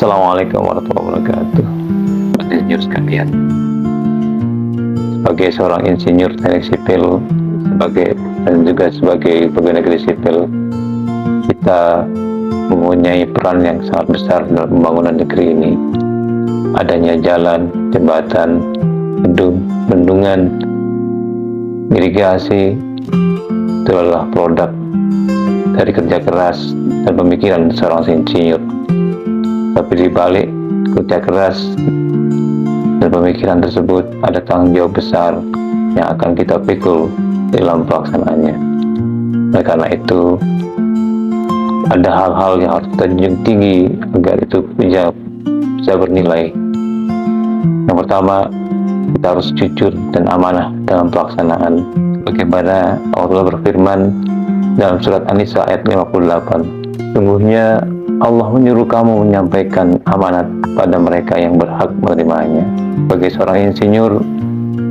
Assalamualaikum warahmatullahi wabarakatuh. Insinyur sekalian, sebagai seorang insinyur teknik sipil dan juga sebagai pegawai negeri sipil, kita mempunyai peran yang sangat besar dalam pembangunan negeri ini. Adanya jalan, jembatan, gedung, bendungan, irigasi, itu adalah produk dari kerja keras dan pemikiran seorang insinyur. Tapi di balik kerja keras dan pemikiran tersebut ada tanggung jawab besar yang akan kita pikul dalam pelaksanaannya. Oleh karena itu, ada hal-hal yang harus kita junjung tinggi agar itu bisa bernilai. Yang pertama, kita harus jujur dan amanah dalam pelaksanaan. Bagaimana Allah berfirman dalam surat An-Nisa ayat 58, sungguhnya Allah menyuruh kamu menyampaikan amanat kepada mereka yang berhak menerimanya. Bagi seorang insinyur,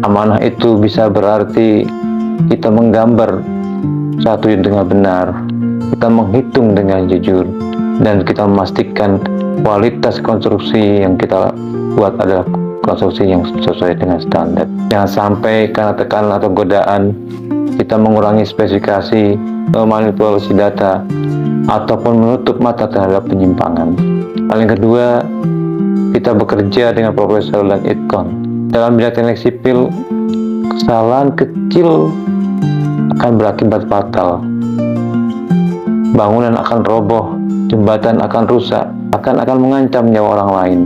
amanah itu bisa berarti kita menggambar satu dengan benar, kita menghitung dengan jujur, dan kita memastikan kualitas konstruksi yang kita buat adalah konstruksi yang sesuai dengan standar. Jangan sampai karena tekanan atau godaan kita mengurangi spesifikasi, memanipulasi data, ataupun menutup mata terhadap penyimpangan. Hal yang kedua, kita bekerja dengan profesional dan itqan. Dalam bidang teknik sipil, kesalahan kecil akan berakibat fatal. Bangunan akan roboh, jembatan akan rusak, akan mengancam nyawa orang lain.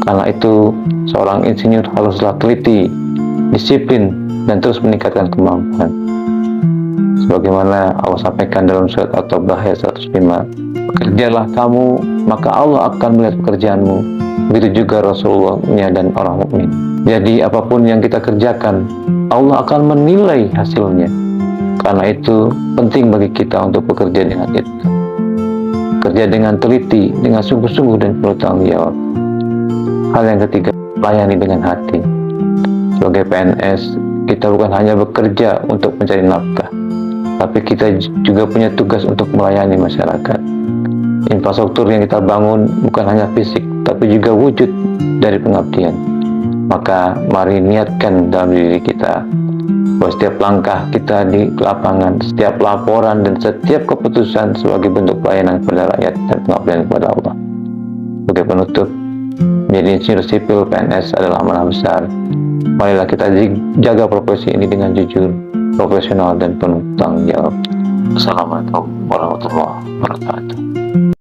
Karena itu, seorang insinyur haruslah teliti, disiplin, dan terus meningkatkan kemampuan. Sebagaimana Allah sampaikan dalam surat At-Taubah ayat 105, bekerjalah kamu, maka Allah akan melihat pekerjaanmu. Begitu juga Rasulullah-Nya dan orang mukmin. Jadi apapun yang kita kerjakan, Allah akan menilai hasilnya. Karena itu penting bagi kita untuk bekerja dengan itu, kerja dengan teliti, dengan sungguh-sungguh dan penuh tanggung jawab. Hal yang ketiga, layani dengan hati. Sebagai PNS, kita bukan hanya bekerja untuk mencari nafkah, tapi kita juga punya tugas untuk melayani masyarakat. Infrastruktur yang kita bangun bukan hanya fisik, tapi juga wujud dari pengabdian. Maka mari niatkan dalam diri kita bahwa setiap langkah kita di lapangan, setiap laporan, dan setiap keputusan sebagai bentuk pelayanan kepada rakyat dan pengabdian kepada Allah. Sebagai penutup, menjadi insinyur sipil PNS adalah amanah besar. Marilah kita jaga profesi ini dengan jujur, profesional, dan penuh tanggung jawab. Assalamualaikum warahmatullahi wabarakatuh.